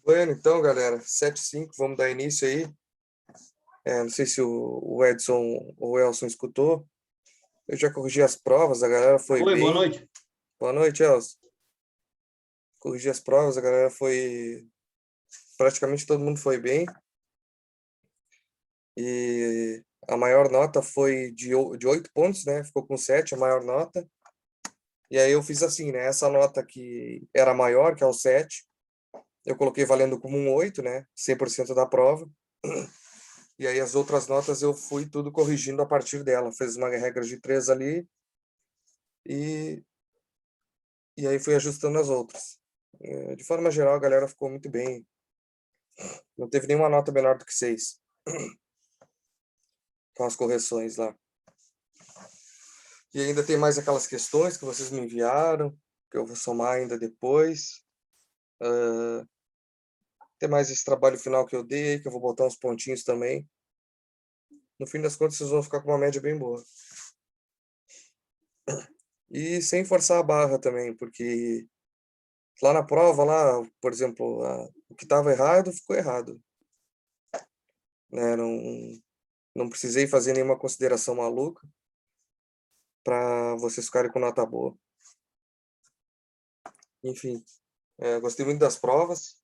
Bueno, então, galera, 7:05, vamos dar início aí. Não sei se o Edson ou o Elson escutou. Eu já corrigi as provas, a galera foi Oi, boa bem. noite. Boa noite, Elson. Corrigi as provas, a galera foi. Praticamente todo mundo foi bem. E a maior nota foi de 8 pontos, né? Ficou com 7, a maior nota. E aí eu fiz assim, né? Essa nota que era maior, que é o 7, eu coloquei valendo como um 8, né? 100% da prova. E aí as outras notas eu fui tudo corrigindo a partir dela. Fiz uma regra de 3 ali e, e aí fui ajustando as outras. De forma geral, a galera ficou muito bem. Não teve nenhuma nota menor do que 6 com as correções lá. E ainda tem mais aquelas questões que vocês me enviaram, que eu vou somar ainda depois. Tem mais esse trabalho final que eu dei, que eu vou botar uns pontinhos também. No fim das contas, vocês vão ficar com uma média bem boa. E sem forçar a barra também, porque lá na prova, lá, por exemplo, o que estava errado, ficou errado. Né? Não precisei fazer nenhuma consideração maluca para vocês ficarem com nota boa. Enfim, gostei muito das provas.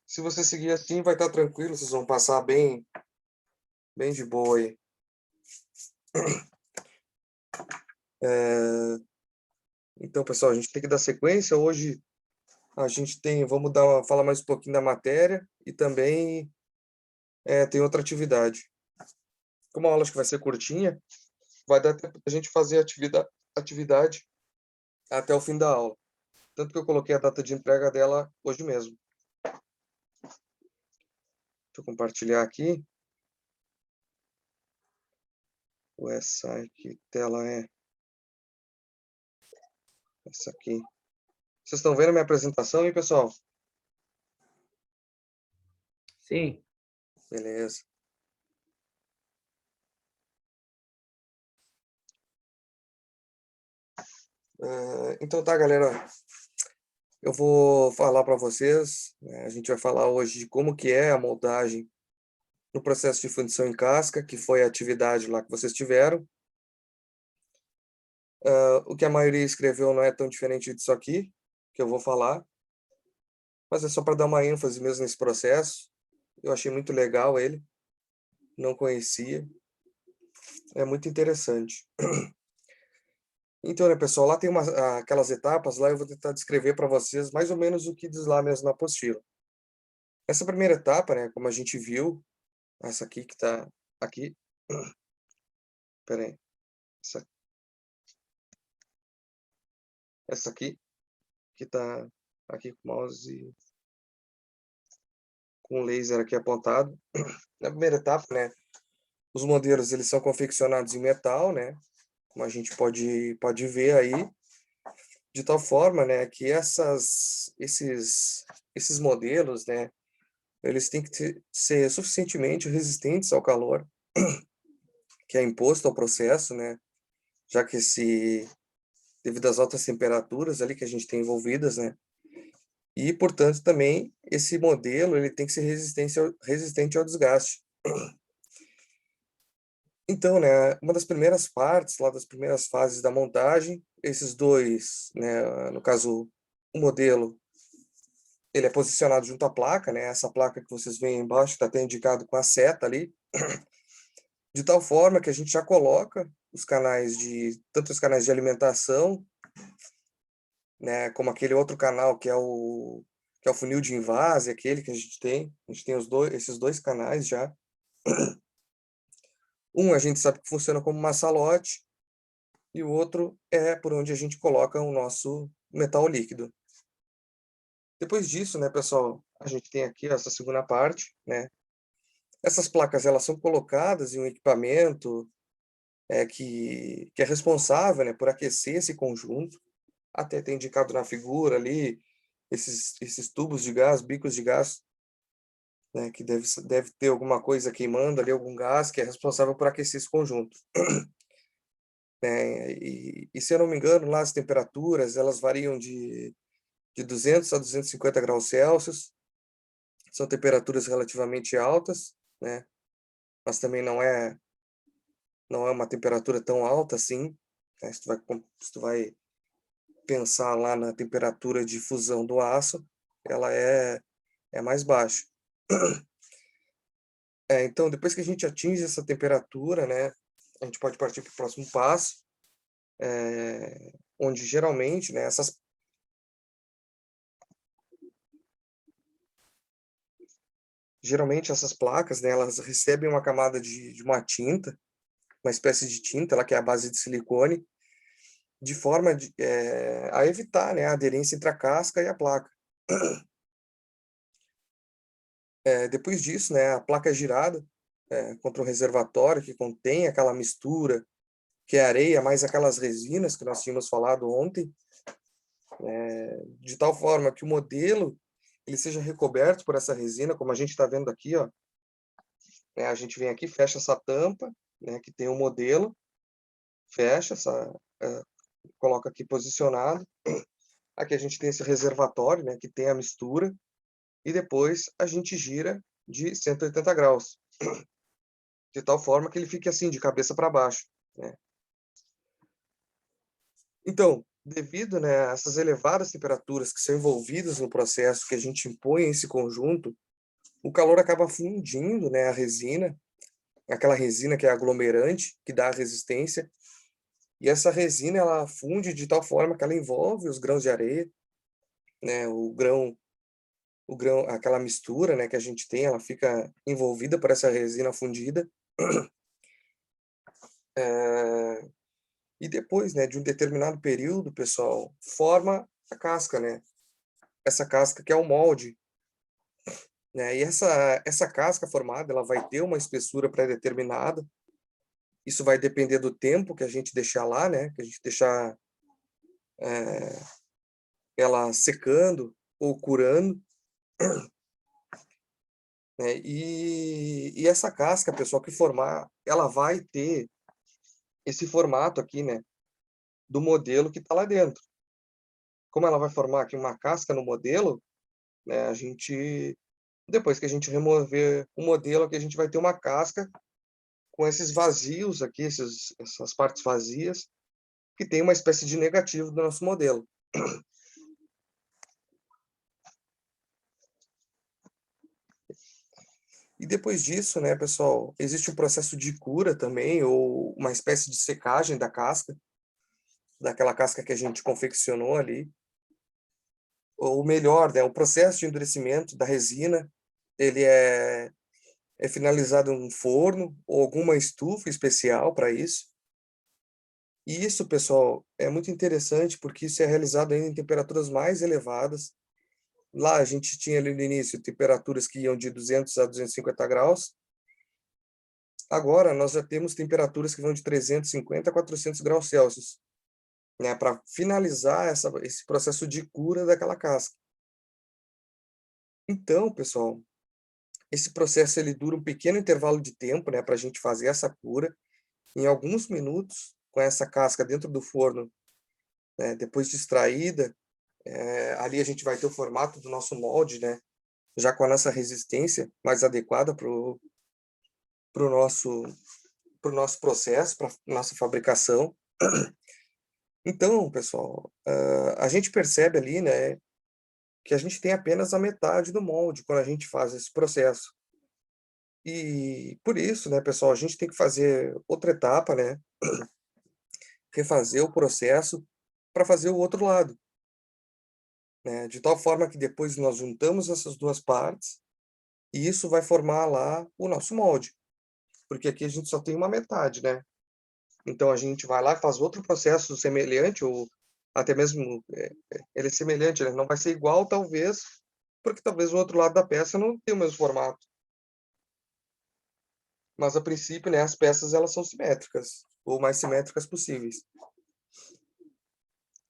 Se você seguir assim, vai estar tranquilo, vocês vão passar bem, bem de boa aí. Então, pessoal, a gente tem que dar sequência. Hoje a gente tem, vamos falar mais um pouquinho da matéria e também tem outra atividade. Como a aula acho que vai ser curtinha, vai dar tempo da gente fazer a atividade até o fim da aula. Tanto que eu coloquei a data de entrega dela hoje mesmo. Deixa eu compartilhar aqui. Essa que tela é essa aqui. Vocês estão vendo a minha apresentação, hein, pessoal? Sim. Beleza. Então tá, galera. Eu vou falar para vocês, né, a gente vai falar hoje de como que é a moldagem no processo de fundição em casca, que foi a atividade lá que vocês tiveram. O que a maioria escreveu não é tão diferente disso aqui, que eu vou falar, mas é só para dar uma ênfase mesmo nesse processo. Eu achei muito legal ele, não conhecia, é muito interessante. Então, né, pessoal, lá tem aquelas etapas, lá eu vou tentar descrever para vocês mais ou menos o que diz lá mesmo na apostila. Essa primeira etapa, né, como a gente viu, essa aqui que está aqui, peraí, essa, essa aqui que está aqui com o mouse com o laser aqui apontado. Na primeira etapa, né, os modelos eles são confeccionados em metal, né, como a gente pode ver aí, de tal forma, né, que esses modelos, né, eles têm que ser suficientemente resistentes ao calor que é imposto ao processo, né, já que devido às altas temperaturas ali que a gente tem envolvidas, né, e, portanto, também esse modelo ele tem que ser resistente ao desgaste. Então, né, uma das primeiras partes, lá das primeiras fases da montagem, esses dois, né, no caso, o modelo, ele é posicionado junto à placa, né, essa placa que vocês veem embaixo está até indicado com a seta ali, de tal forma que a gente já coloca tanto os canais de alimentação, né, como aquele outro canal que é o funil de invase, aquele que a gente tem esses dois canais já. Um a gente sabe que funciona como uma salote, e o outro é por onde a gente coloca o nosso metal líquido. Depois disso, né, pessoal, a gente tem aqui essa segunda parte, né? Essas placas elas são colocadas em um equipamento que é responsável, né, por aquecer esse conjunto, até ter indicado na figura ali esses tubos de gás, bicos de gás, né, que deve ter alguma coisa queimando ali, algum gás que é responsável por aquecer esse conjunto. E se eu não me engano, lá as temperaturas elas variam de 200 a 250 graus Celsius, são temperaturas relativamente altas, né? Mas também não é uma temperatura tão alta assim, né? Se tu vai pensar lá na temperatura de fusão do aço, ela é mais baixa. Então, depois que a gente atinge essa temperatura, né, a gente pode partir para o próximo passo, onde geralmente, né, essas placas, né, elas recebem uma camada de uma tinta, uma espécie de tinta, ela que é a base de silicone, de forma a evitar, né, a aderência entre a casca e a placa. Depois disso, né, a placa é girada contra o reservatório que contém aquela mistura, que é areia, mais aquelas resinas que nós tínhamos falado ontem, de tal forma que o modelo ele seja recoberto por essa resina, como a gente está vendo aqui, ó. Né, a gente vem aqui, fecha essa tampa, né, que tem o modelo, fecha coloca aqui posicionado. Aqui a gente tem esse reservatório, né, que tem a mistura, e depois a gente gira de 180 graus, de tal forma que ele fique assim, de cabeça para baixo, né. Então, devido, né, a essas elevadas temperaturas que são envolvidas no processo que a gente impõe a esse conjunto, o calor acaba fundindo, né, a resina, aquela resina que é aglomerante, que dá a resistência, e essa resina ela funde de tal forma que ela envolve os grãos de areia, né, o grão, aquela mistura, né, que a gente tem, ela fica envolvida por essa resina fundida. Eh, e depois, né, de um determinado período, pessoal, forma a casca, né? Essa casca que é o molde, né? E essa casca formada, ela vai ter uma espessura pré-determinada. Isso vai depender do tempo que a gente deixar lá, né? Que a gente deixar ela secando ou curando, né? E essa casca, pessoal, que formar, ela vai ter esse formato aqui, né? Do modelo que está lá dentro. Como ela vai formar aqui uma casca no modelo, né? Depois que a gente remover o modelo, aqui a gente vai ter uma casca com esses vazios aqui, essas partes vazias, que tem uma espécie de negativo do nosso modelo. E depois disso, né, pessoal, existe um processo de cura também, ou uma espécie de secagem da casca, daquela casca que a gente confeccionou ali. Ou melhor, né, o processo de endurecimento da resina, ele é finalizado em um forno ou alguma estufa especial para isso. E isso, pessoal, é muito interessante porque isso é realizado ainda em temperaturas mais elevadas. Lá a gente tinha ali no início temperaturas que iam de 200 a 250 graus. Agora nós já temos temperaturas que vão de 350 a 400 graus Celsius, né, para finalizar esse processo de cura daquela casca. Então, pessoal, esse processo ele dura um pequeno intervalo de tempo, né, para a gente fazer essa cura. Em alguns minutos, com essa casca dentro do forno, né, depois de extraída, ali a gente vai ter o formato do nosso molde, né, já com a nossa resistência mais adequada pro nosso processo, para nossa fabricação. Então, pessoal, a gente percebe ali, né, que a gente tem apenas a metade do molde quando a gente faz esse processo. E por isso, né, pessoal, a gente tem que fazer outra etapa, né, refazer o processo para fazer o outro lado, né, de tal forma que depois nós juntamos essas duas partes e isso vai formar lá o nosso molde, porque aqui a gente só tem uma metade, né? Então a gente vai lá e faz outro processo semelhante ou até mesmo ele é semelhante, ele não vai ser igual talvez, porque talvez o outro lado da peça não tenha o mesmo formato. Mas a princípio, né, as peças elas são simétricas, ou mais simétricas possíveis.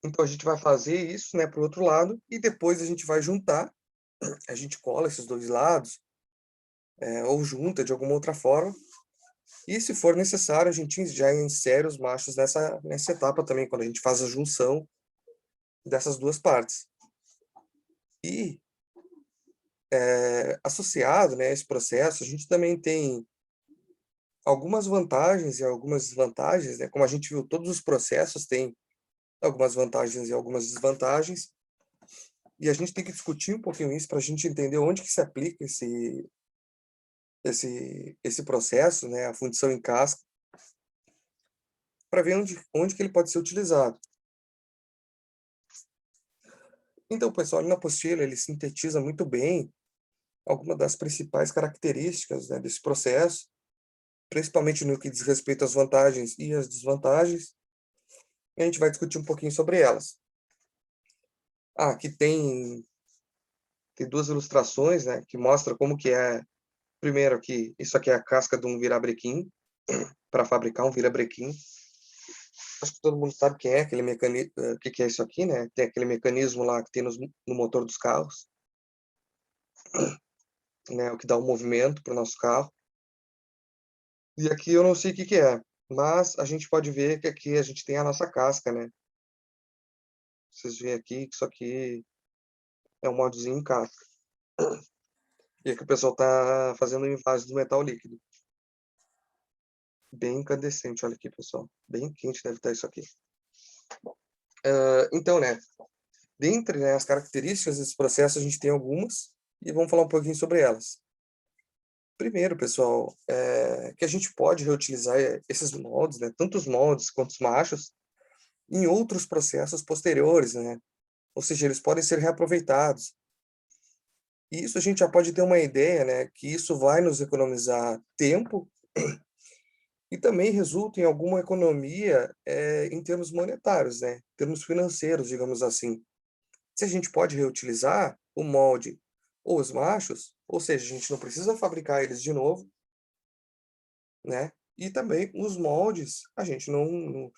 Então a gente vai fazer isso, né, para o outro lado e depois a gente vai juntar, a gente cola esses dois lados, ou junta de alguma outra forma. E se for necessário, a gente já insere os machos nessa etapa também, quando a gente faz a junção dessas duas partes. E associado, né, a esse processo, a gente também tem algumas vantagens e algumas desvantagens, né? Como a gente viu, todos os processos têm algumas vantagens e algumas desvantagens, e a gente tem que discutir um pouquinho isso para a gente entender onde que se aplica esse processo, né, a fundição em casca, para ver onde que ele pode ser utilizado. Então, pessoal, ali na apostila ele sintetiza muito bem algumas das principais características, né, desse processo, principalmente no que diz respeito às vantagens e às desvantagens, e a gente vai discutir um pouquinho sobre elas. Aqui tem duas ilustrações, né, que mostra como que é. Primeiro aqui, isso aqui é a casca de um virabrequim, para fabricar um virabrequim. Acho que todo mundo sabe quem é aquele mecanismo, o que que é isso aqui, né? Tem aquele mecanismo lá que tem no motor dos carros, né? O que dá o movimento para o nosso carro. E aqui eu não sei o que que é, mas a gente pode ver que aqui a gente tem a nossa casca, né? Vocês veem aqui que isso aqui é um moldezinho em casca. E aqui o pessoal tá fazendo o invase do metal líquido. Bem incandescente, olha aqui, pessoal. Bem quente deve estar isso aqui. Então, né? Dentre, né, as características desse processo, a gente tem algumas, e vamos falar um pouquinho sobre elas. Primeiro, pessoal, que a gente pode reutilizar esses moldes, né, tanto os moldes quanto os machos, em outros processos posteriores, né? Ou seja, eles podem ser reaproveitados. E isso a gente já pode ter uma ideia, né, que isso vai nos economizar tempo e também resulta em alguma economia, em termos monetários, né, em termos financeiros, digamos assim. Se a gente pode reutilizar o molde ou os machos, ou seja, a gente não precisa fabricar eles de novo, né? E também os moldes, a gente não,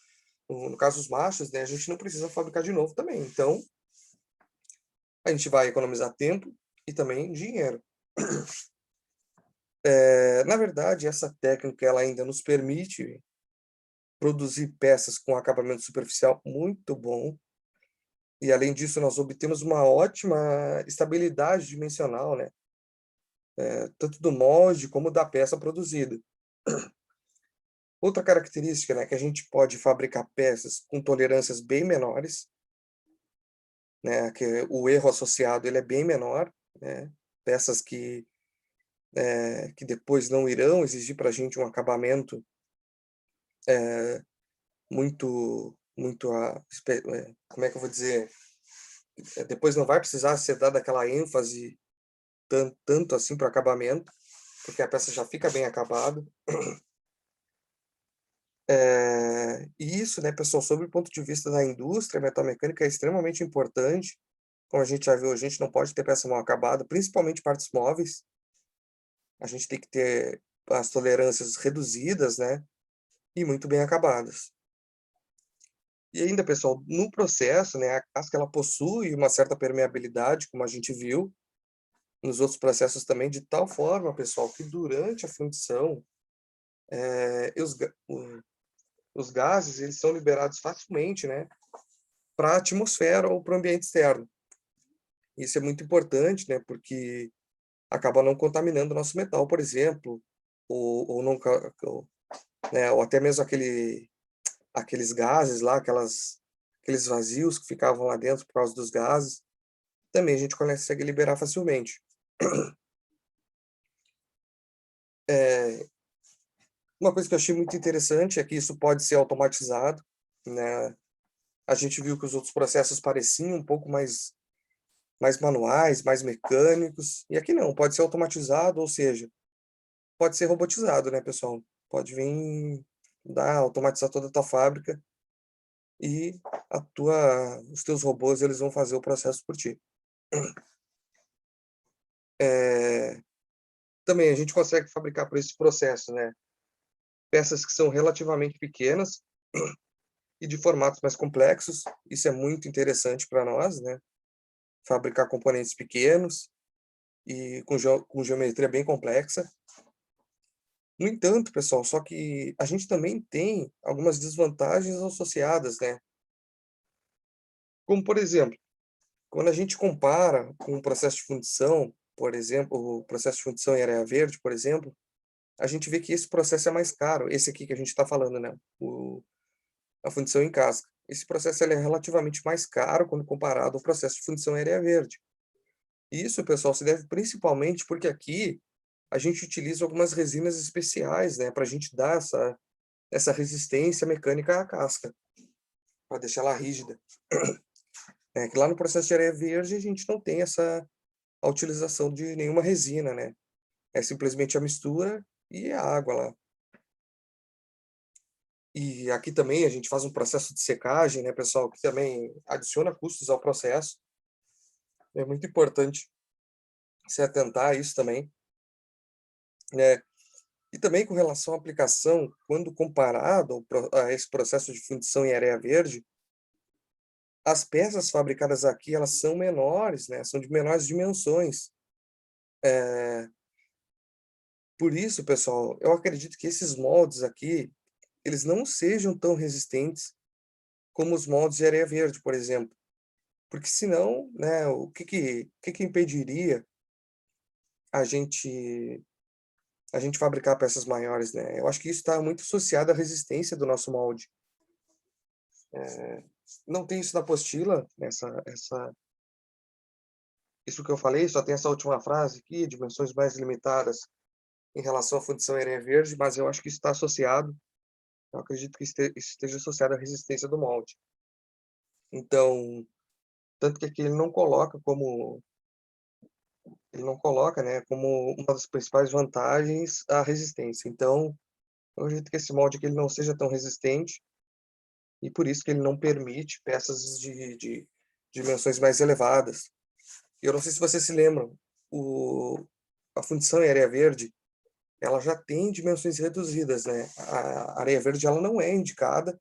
no caso os machos, né, a gente não precisa fabricar de novo também. Então, a gente vai economizar tempo e também dinheiro. Na verdade, essa técnica ela ainda nos permite produzir peças com acabamento superficial muito bom. E além disso, nós obtemos uma ótima estabilidade dimensional, né? Tanto do molde como da peça produzida. Outra característica, né, que a gente pode fabricar peças com tolerâncias bem menores, né, que o erro associado ele é bem menor, né, peças que depois não irão exigir para a gente um acabamento muito, como é que eu vou dizer, depois não vai precisar ser dada aquela ênfase tanto assim para o acabamento, porque a peça já fica bem acabada. E isso, né, pessoal, sobre o ponto de vista da indústria metalmecânica é extremamente importante. Como a gente já viu, a gente não pode ter peça mal acabada, principalmente partes móveis. A gente tem que ter as tolerâncias reduzidas, né, e muito bem acabadas. E ainda, pessoal, no processo, né, a casca ela possui uma certa permeabilidade, como a gente viu nos outros processos também, de tal forma, pessoal, que durante a fundição, eh, os, ga- o- os gases eles são liberados facilmente, né, para a atmosfera ou para o ambiente externo. Isso é muito importante, né, porque acaba não contaminando o nosso metal, por exemplo, ou não, né, ou até mesmo aqueles gases lá, aqueles vazios que ficavam lá dentro por causa dos gases, também a gente consegue liberar facilmente. É, uma coisa que eu achei muito interessante é que isso pode ser automatizado, né? A gente viu que os outros processos pareciam um pouco mais manuais, mais mecânicos, e aqui não, pode ser automatizado, ou seja, pode ser robotizado, né, pessoal? Pode vir automatizar toda a tua fábrica e os teus robôs eles vão fazer o processo por ti. Também a gente consegue fabricar por esse processo, né, peças que são relativamente pequenas e de formatos mais complexos. Isso é muito interessante para nós, né? Fabricar componentes pequenos e com geometria bem complexa. No entanto, pessoal, só que a gente também tem algumas desvantagens associadas, né? Como, por exemplo, quando a gente compara com o processo de fundição, por exemplo, o processo de fundição em areia verde, por exemplo, a gente vê que esse processo é mais caro, esse aqui que a gente está falando, né, a fundição em casca. Esse processo ele é relativamente mais caro quando comparado ao processo de fundição em areia verde. E isso, pessoal, se deve principalmente porque aqui a gente utiliza algumas resinas especiais, né, para a gente dar essa resistência mecânica à casca, para deixar ela rígida. É que lá no processo de areia verde a gente não tem a utilização de nenhuma resina, né? É simplesmente a mistura e a água lá. E aqui também a gente faz um processo de secagem, né, pessoal, que também adiciona custos ao processo. É muito importante se atentar a isso também, né? E também com relação à aplicação, quando comparado a esse processo de fundição em areia verde, as peças fabricadas aqui, elas são menores, né? São de menores dimensões. Por isso, pessoal, eu acredito que esses moldes aqui, eles não sejam tão resistentes como os moldes de areia verde, por exemplo. Porque senão, né, o que que impediria a gente fabricar peças maiores, né? Eu acho que isso está muito associado à resistência do nosso molde. Não tem isso na apostila, isso que eu falei, só tem essa última frase aqui, dimensões mais limitadas em relação à fundição em areia verde, mas eu acho que isso está associado, eu acredito que isso esteja associado à resistência do molde. Então, tanto que aqui ele não coloca, né, como uma das principais vantagens a resistência. Então, eu acredito que esse molde aqui ele não seja tão resistente e por isso que ele não permite peças de dimensões mais elevadas. Eu não sei se vocês se lembram, o a fundição em areia verde, ela já tem dimensões reduzidas, né. A areia verde ela não é indicada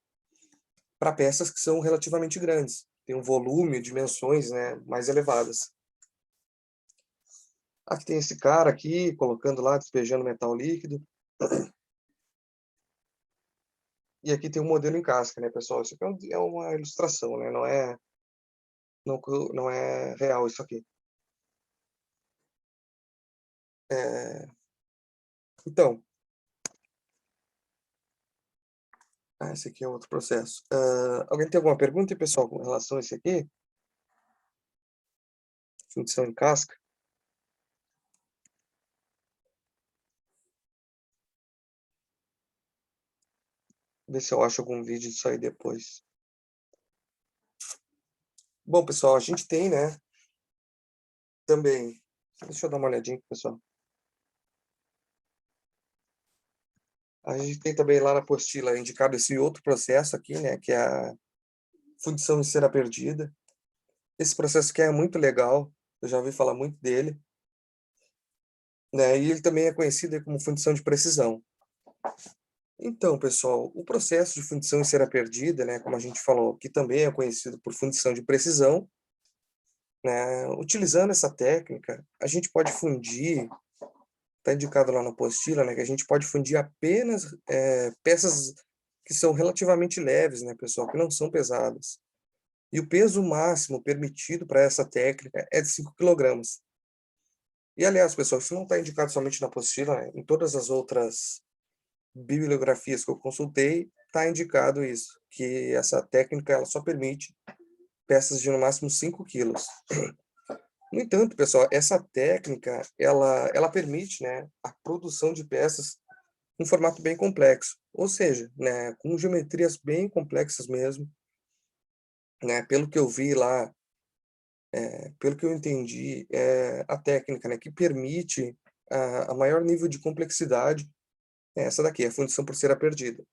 para peças que são relativamente grandes, tem um volume, dimensões, né, mais elevadas. Aqui tem esse cara aqui, colocando lá, despejando metal líquido. E aqui tem um modelo em casca, né, pessoal? Isso aqui é uma ilustração, né? Não é real isso aqui. Então, esse aqui é outro processo. Alguém tem alguma pergunta, pessoal, com relação a esse aqui? Fundição em casca? Ver se eu acho algum vídeo disso aí depois. Bom, pessoal, a gente tem, né, também. Deixa eu dar uma olhadinha aqui, pessoal. A gente tem também lá na apostila indicado esse outro processo aqui, né, que é a fundição em cera perdida. Esse processo aqui é muito legal, eu já ouvi falar muito dele, né, e ele também é conhecido aí como fundição de precisão. Então, pessoal, o processo de fundição em cera perdida, né, como a gente falou, que também é conhecido por fundição de precisão, né, utilizando essa técnica, a gente pode fundir, está indicado lá na apostila, né, que a gente pode fundir apenas peças que são relativamente leves, né, pessoal, que não são pesadas. E o peso máximo permitido para essa técnica é de 5 quilogramas. E, aliás, pessoal, isso não está indicado somente na apostila, né, em todas as outras bibliografias que eu consultei, está indicado isso, que essa técnica ela só permite peças de no máximo 5 quilos. No entanto, pessoal, essa técnica ela permite, né, a produção de peças em formato bem complexo, ou seja, né, com geometrias bem complexas mesmo, né, pelo que eu vi lá, pelo que eu entendi, é a técnica, né, que permite a maior nível de complexidade é essa daqui, a fundição por cera perdida.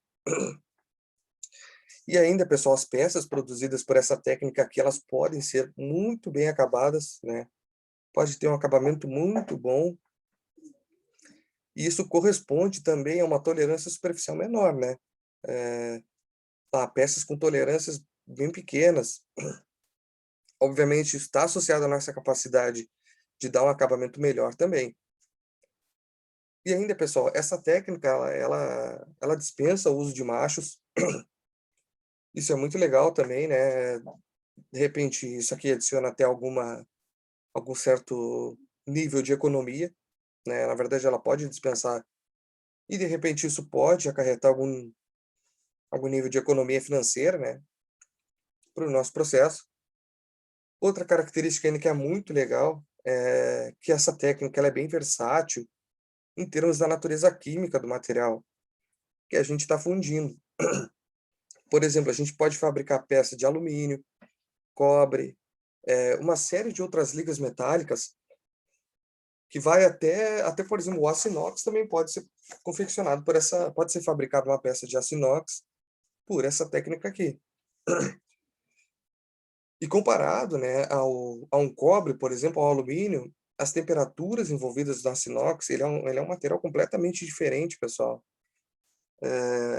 E ainda, pessoal, as peças produzidas por essa técnica aqui, elas podem ser muito bem acabadas, né, pode ter um acabamento muito bom, e isso corresponde também a uma tolerância superficial menor, né. Peças com tolerâncias bem pequenas, obviamente isso está associado à nossa capacidade de dar um acabamento melhor também. E ainda, pessoal, essa técnica ela dispensa o uso de machos, isso é muito legal também, né, de repente isso aqui adiciona até algum certo nível de economia, né, na verdade ela pode dispensar e de repente isso pode acarretar algum nível de economia financeira, né, para o nosso processo. Outra característica ainda que é muito legal, é que essa técnica ela é bem versátil em termos da natureza química do material que a gente está fundindo. Por exemplo, a gente pode fabricar peça de alumínio, cobre, uma série de outras ligas metálicas que vai até, por exemplo, o aço inox também pode ser confeccionado pode ser fabricado uma peça de aço inox por essa técnica aqui. E comparado, né, a um cobre, por exemplo, ao alumínio, as temperaturas envolvidas no aço inox, ele é um material completamente diferente, pessoal.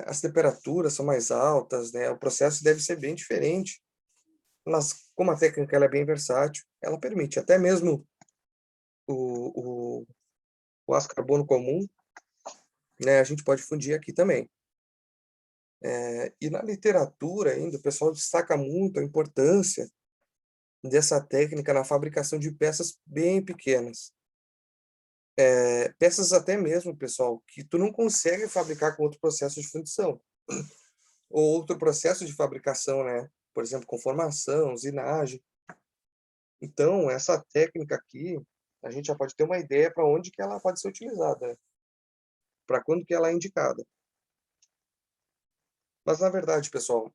As temperaturas são mais altas, né, o processo deve ser bem diferente, mas como a técnica ela é bem versátil, ela permite até mesmo o o o aço carbono comum, né, a gente pode fundir aqui também. E na literatura ainda, o pessoal destaca muito a importância dessa técnica na fabricação de peças bem pequenas. Peças até mesmo, pessoal, que tu não consegue fabricar com outro processo de fundição, ou outro processo de fabricação, né, por exemplo, com formação, usinagem. Então, essa técnica aqui, a gente já pode ter uma ideia para onde que ela pode ser utilizada, né, para quando que ela é indicada. Mas na verdade, pessoal,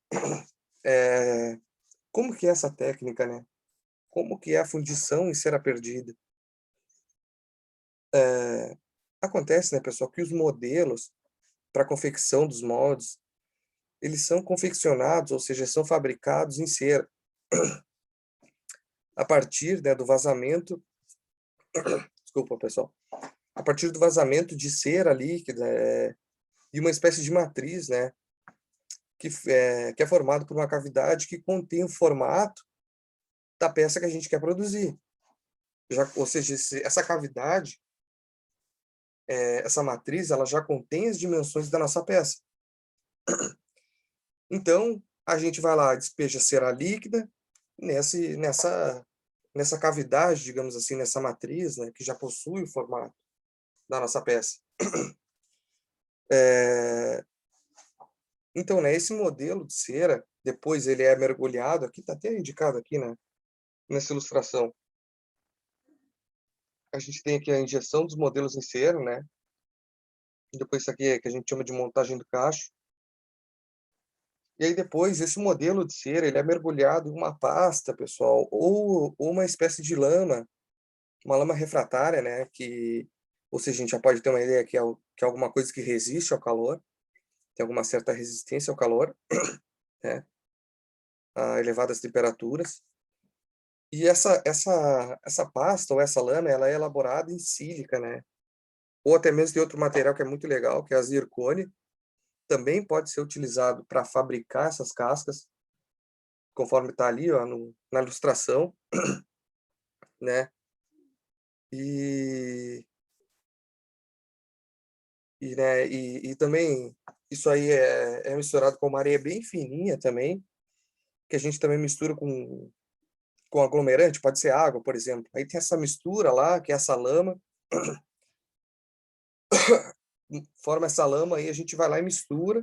eh, como que é essa técnica, né? Como que é a fundição em cera perdida? Eh, Acontece, né, pessoal, que os modelos para confecção dos moldes, eles são confeccionados, ou seja, são fabricados em cera, a partir, né, do vazamento desculpa, pessoal, a partir do vazamento de cera líquida, e uma espécie de matriz, né, que é formado por uma cavidade que contém o formato da peça que a gente quer produzir. Ou seja, essa cavidade, essa matriz, ela já contém as dimensões da nossa peça. Então, a gente vai lá, despeja cera líquida nesse nessa nessa cavidade, digamos assim, nessa matriz, né, que já possui o formato da nossa peça. Eh, então, né, esse modelo de cera, depois ele é mergulhado aqui está até indicado aqui, né, nessa ilustração. A gente tem aqui a injeção dos modelos em cera, né, e depois isso aqui que a gente chama de montagem do cacho. E aí depois esse modelo de cera, ele é mergulhado em uma pasta, pessoal, ou uma espécie de lama, uma lama refratária, né, ou seja, a gente já pode ter uma ideia que é alguma coisa que resiste ao calor, tem alguma certa resistência ao calor, né, a elevadas temperaturas. E essa pasta ou essa lama, ela é elaborada em sílica, né, ou até mesmo tem outro material que é muito legal, que é a zircone, também pode ser utilizado para fabricar essas cascas, conforme está ali, ó, na ilustração, né. E né, e também isso aí é misturado com uma areia bem fininha também, que a gente também mistura com aglomerante, pode ser água, por exemplo. Aí tem essa mistura lá, que é essa lama, forma essa lama, aí a gente vai lá e mistura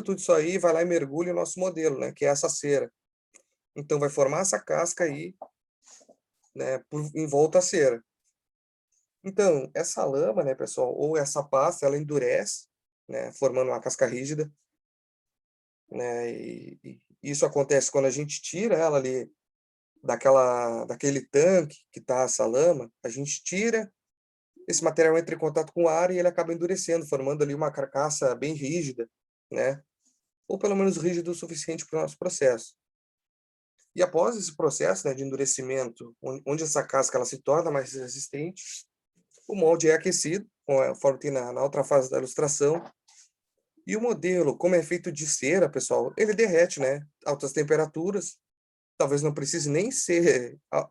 tudo isso aí, vai lá e mergulha o nosso modelo, né, que é essa cera. Então vai formar essa casca aí, né, em volta à cera. Então, essa lama, né, pessoal, ou essa pasta, ela endurece, né, formando uma casca rígida, né, e isso acontece quando a gente tira ela ali daquele tanque que tá essa lama, a gente tira, esse material entra em contato com o ar e ele acaba endurecendo, formando ali uma carcaça bem rígida, né, ou pelo menos rígida o suficiente para o nosso processo. E após esse processo, né, de endurecimento, onde essa casca ela se torna mais resistente, o molde é aquecido, conforme tem na outra fase da ilustração, e o modelo, como é feito de cera, pessoal, ele derrete, né, altas temperaturas, talvez não precise nem ser a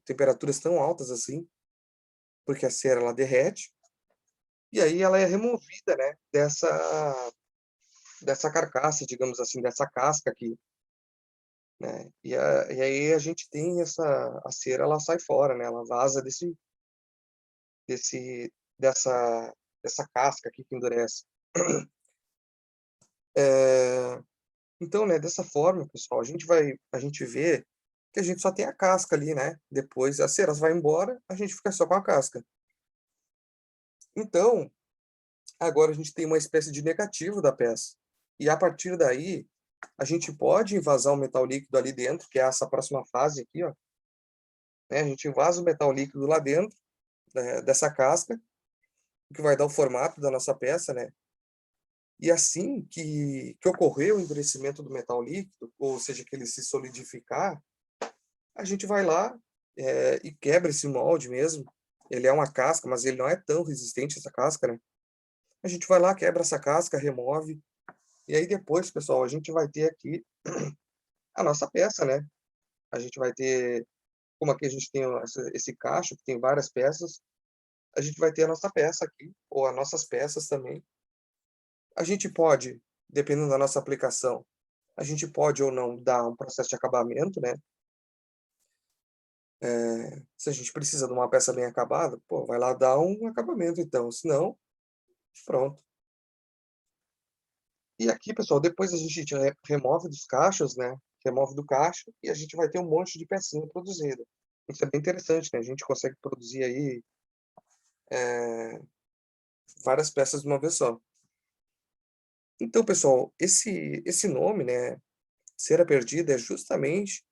temperaturas tão altas assim, porque a cera ela derrete, e aí ela é removida, né, dessa carcaça, digamos assim, dessa casca aqui, né. E aí a gente tem a cera, ela sai fora, né, ela vaza desse dessa dessa casca aqui que endurece. Eh, então, né, dessa forma, pessoal, a gente vê que a gente só tem a casca ali, né, depois a cera vai embora, a gente fica só com a casca. Então, agora a gente tem uma espécie de negativo da peça. E a partir daí, a gente pode invasar o metal líquido ali dentro, que é essa próxima fase aqui, ó, né, a gente invasa o metal líquido lá dentro, dessa casca, o que vai dar o formato da nossa peça, né. E assim que ocorrer o endurecimento do metal líquido, ou seja, que ele se solidificar, a gente vai lá, e quebra esse molde mesmo. Ele é uma casca, mas ele não é tão resistente, essa casca, né. A gente vai lá, quebra essa casca, remove, e aí depois, pessoal, a gente vai ter aqui a nossa peça, né. A gente vai ter, como aqui a gente tem esse cacho que tem várias peças, a gente vai ter a nossa peça aqui, ou as nossas peças também. A gente pode, dependendo da nossa aplicação, a gente pode ou não dar um processo de acabamento, né. Se a gente precisa de uma peça bem acabada, pô, vai lá dar um acabamento então, se não, pronto. E aqui, pessoal, depois a gente remove dos cachos, né, remove do cacho e a gente vai ter um monte de pecinha produzida. Isso é bem interessante, né, a gente consegue produzir aí, eh, várias peças de uma vez só. Então, pessoal, esse nome, né, cera perdida, é justamente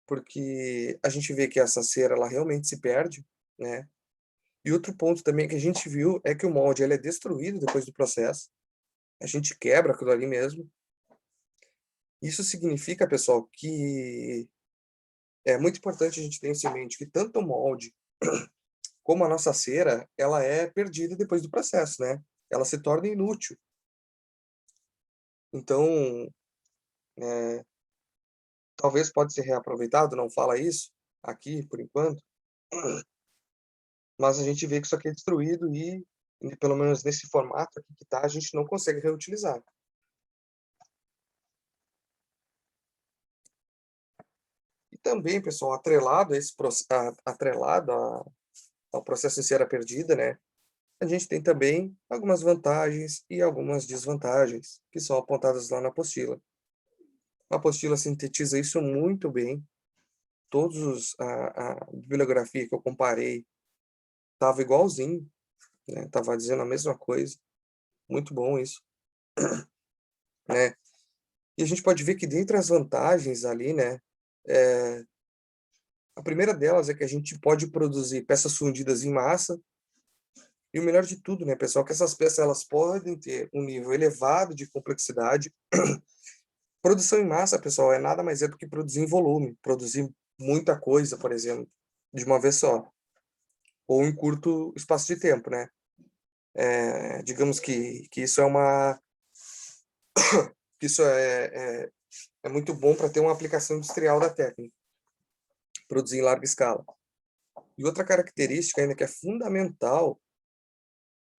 porque a gente vê que essa cera, ela realmente se perde, né. E outro ponto também que a gente viu é que o molde, ele é destruído depois do processo, a gente quebra aquilo ali mesmo. Isso significa, pessoal, que é muito importante a gente ter isso em mente, que tanto o molde como a nossa cera, ela é perdida depois do processo, né, ela se torna inútil. Então, eh, talvez pode ser reaproveitado, não fala isso aqui por enquanto, mas a gente vê que isso aqui é destruído e pelo menos nesse formato aqui que tá, a gente não consegue reutilizar. E também, pessoal, atrelado a esse atrelado ao processo de cera perdida, né, a gente tem também algumas vantagens e algumas desvantagens, que são apontadas lá na apostila. A apostila sintetiza isso muito bem, todos a bibliografia que eu comparei estava igualzinho, né, estava dizendo a mesma coisa, muito bom isso, né. E a gente pode ver que dentre as vantagens ali, né, eh, a primeira delas é que a gente pode produzir peças fundidas em massa, e o melhor de tudo, né, pessoal, que essas peças elas podem ter um nível elevado de complexidade. Produção em massa, pessoal, é nada mais é do que produzir em volume, produzir muita coisa, por exemplo, de uma vez só, ou em curto espaço de tempo, né. Digamos que isso é uma que isso é muito bom para ter uma aplicação industrial da técnica, produzir em larga escala. E outra característica ainda que é fundamental,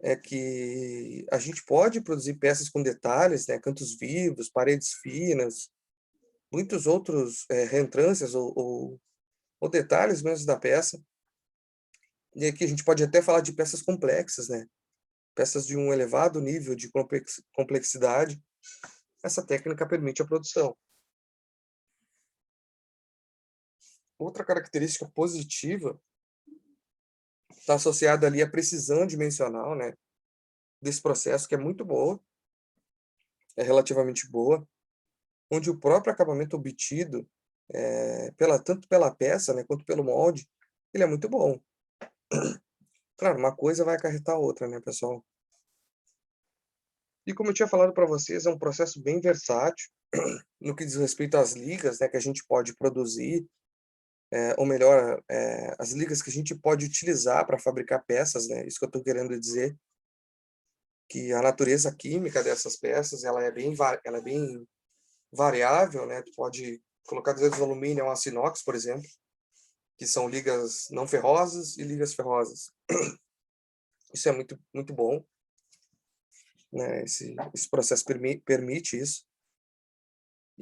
é que a gente pode produzir peças com detalhes, né, cantos vivos, paredes finas, muitos outros, reentrâncias ou detalhes mesmo da peça. E aqui a gente pode até falar de peças complexas, né, peças de um elevado nível de complexidade. Essa técnica permite a produção. Outra característica positiva está associada ali à precisão dimensional, né, desse processo, que é muito boa, é relativamente boa, onde o próprio acabamento obtido, tanto pela peça, né, quanto pelo molde, ele é muito bom. Claro, uma coisa vai acarretar a outra, né, pessoal. E como eu tinha falado para vocês, é um processo bem versátil, no que diz respeito às ligas, né, que a gente pode produzir, ou melhor, as ligas que a gente pode utilizar para fabricar peças, né, isso que eu estou querendo dizer, que a natureza química dessas peças, ela é bem variável, né, tu pode colocar às vezes o alumínio é um aço inox, por exemplo, que são ligas não ferrosas e ligas ferrosas. Isso é muito bom, né, esse processo permite isso.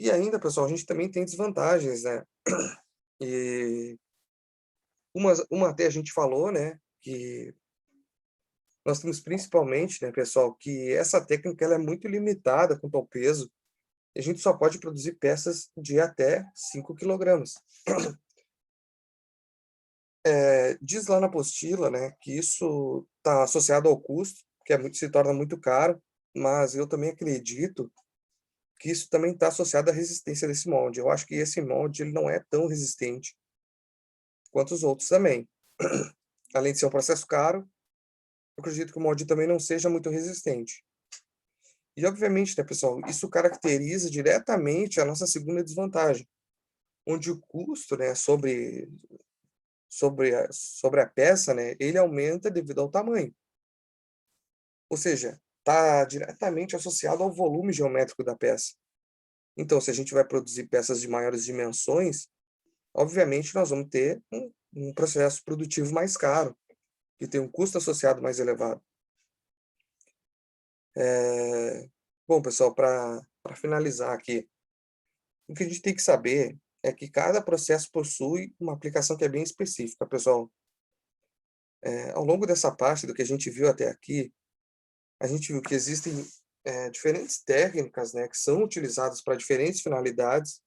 E ainda, pessoal, a gente também tem desvantagens, né? E uma até a gente falou, né, que nós temos principalmente, né, pessoal, que essa técnica ela é muito limitada quanto ao peso, e a gente só pode produzir peças de até 5 quilogramas. Diz lá na apostila, né, que isso está associado ao custo, que se torna muito caro, mas eu também acredito que isso também está associado à resistência desse molde. Eu acho que esse molde ele não é tão resistente quanto os outros também. Além de ser um processo caro, eu acredito que o molde também não seja muito resistente. E, obviamente, né, pessoal, isso caracteriza diretamente a nossa segunda desvantagem, onde o custo, né, sobre a peça, né, ele aumenta devido ao tamanho. Ou seja, está diretamente associado ao volume geométrico da peça. Então, se a gente vai produzir peças de maiores dimensões, obviamente nós vamos ter um processo produtivo mais caro, que tem um custo associado mais elevado. Bom, pessoal, para finalizar aqui, o que a gente tem que saber é que cada processo possui uma aplicação que é bem específica, pessoal. Ao longo dessa parte do que a gente viu até aqui, a gente viu que existem diferentes técnicas, né, que são utilizadas para diferentes finalidades.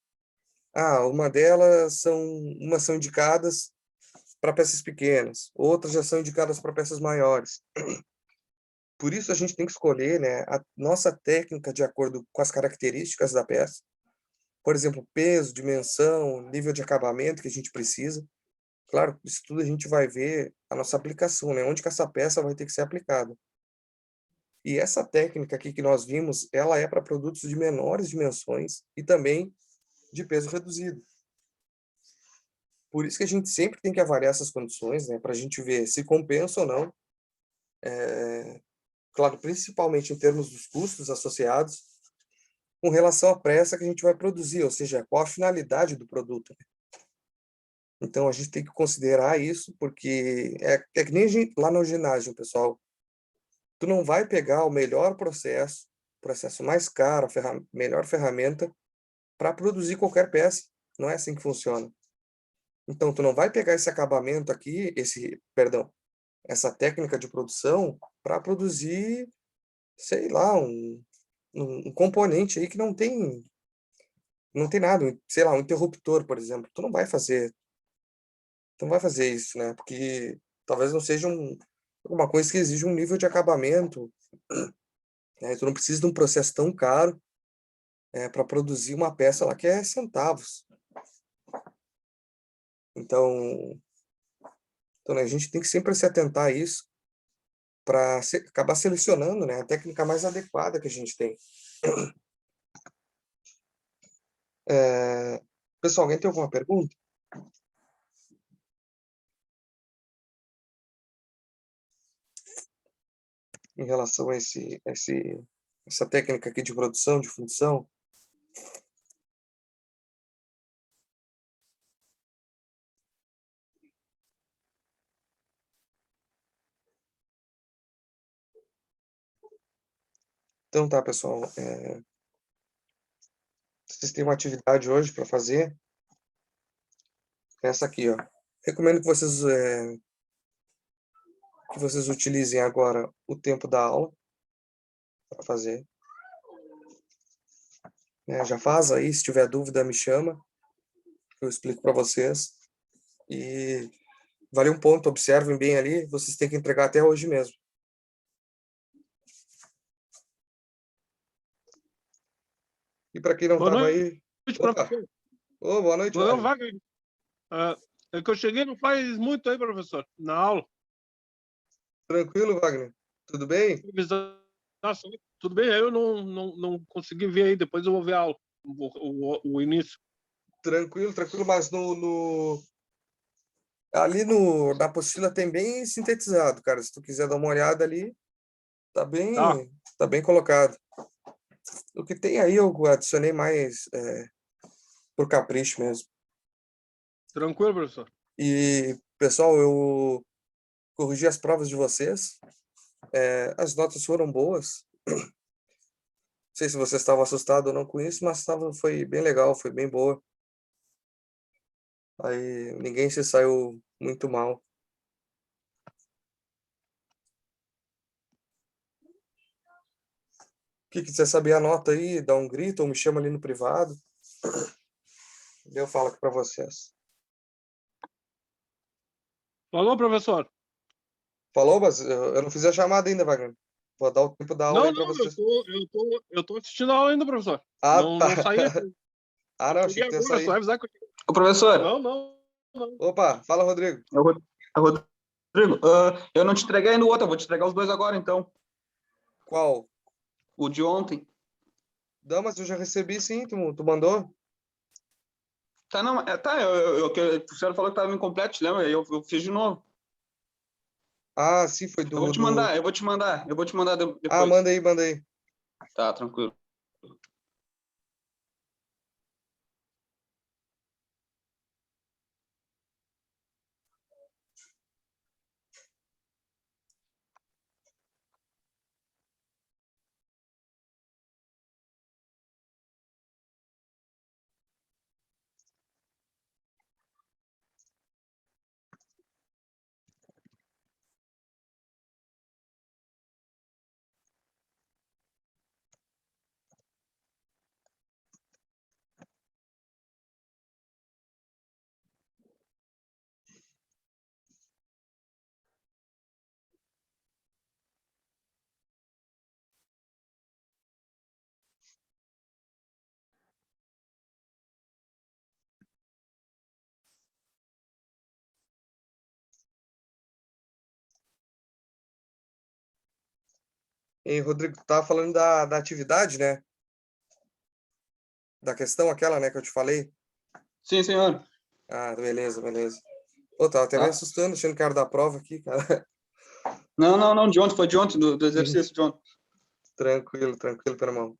Umas são indicadas para peças pequenas, outras já são indicadas para peças maiores. Por isso a gente tem que escolher, né, a nossa técnica de acordo com as características da peça. Por exemplo, peso, dimensão, nível de acabamento que a gente precisa. Claro, isso tudo a gente vai ver a nossa aplicação, né, onde que essa peça vai ter que ser aplicada. E essa técnica aqui que nós vimos, ela é para produtos de menores dimensões e também de peso reduzido. Por isso que a gente sempre tem que avaliar essas condições, né, para a gente ver se compensa ou não. Claro, principalmente em termos dos custos associados, com relação à peça que a gente vai produzir, ou seja, qual a finalidade do produto. Então, a gente tem que considerar isso, porque é que nem lá no ginásio, pessoal. Tu não vai pegar o melhor processo mais caro, melhor ferramenta, para produzir qualquer peça. Não é assim que funciona. Então, tu não vai pegar esse acabamento aqui, essa técnica de produção, para produzir, sei lá, um componente aí que não tem nada, sei lá, um interruptor, por exemplo. Tu não vai fazer isso, né? Porque talvez não seja alguma coisa que exige um nível de acabamento, né? Tu não precisa de um processo tão caro para produzir uma peça lá que é centavos. Então, né, a gente tem que sempre se atentar a isso para acabar selecionando, né, a técnica mais adequada que a gente tem. Pessoal, alguém tem alguma pergunta? Em relação a essa técnica aqui de produção, de função? Então tá, pessoal. Vocês têm uma atividade hoje para fazer? Essa aqui, ó. Recomendo que vocês utilizem agora o tempo da aula para fazer. Já faz aí, se tiver dúvida, me chama, que eu explico para vocês. E vale um ponto, observem bem ali, vocês têm que entregar até hoje mesmo. E para quem não Boa estava noite, aí... Opa! professor. Boa noite, Meu Wagner. Wagner. É que eu cheguei não faz muito aí, professor, na aula. Tranquilo, Wagner? Tudo bem? Nossa, tudo bem, aí eu não consegui ver aí, depois eu vou ver a aula, o início. Tranquilo, tranquilo, mas ali na apostila tem bem sintetizado, cara. Se tu quiser dar uma olhada ali, tá Tá, bem colocado. O que tem aí eu adicionei mais por capricho mesmo. tranquilo, professor. E, pessoal, eu corrigi as provas de vocês. As notas foram boas. sei se você estava assustado ou não com isso, mas foi bem legal, foi bem boa. Aí ninguém se saiu muito mal. O que quiser saber, anota aí, dá um grito ou me chama ali no privado. Eu falo aqui para vocês. Falou, professor. Falou, mas eu não fiz a chamada ainda, Wagner. Vou dar o tempo da aula Não, aí para não, vocês. eu tô assistindo a aula ainda, professor. Ah, Não, tá. não saí. Ah, não, achei Cheguei que tu ia agora, só sair. avisar que Ô, professor, Não, não, não. Opa, fala, Rodrigo. Rodrigo, eu não te entreguei ainda o outro, eu vou te entregar os dois agora, então. Qual? O de ontem. Não, mas eu já recebi sim, tu mandou? Tá, não, o professor falou que estava incompleto, lembra? Eu fiz de novo. Ah, sim, foi Eu vou te mandar, eu vou te mandar depois. Ah, manda aí, manda aí. Tá, tranquilo. E, Rodrigo, tu tava falando da atividade, né? Da questão aquela, né, que eu te falei. Sim, senhor. Ah, beleza, beleza. Pô, tava até me Tá. assustando, achando que era da prova aqui, cara. Não, de ontem, foi de ontem, do exercício de ontem. Tranquilo, tranquilo, meu irmão.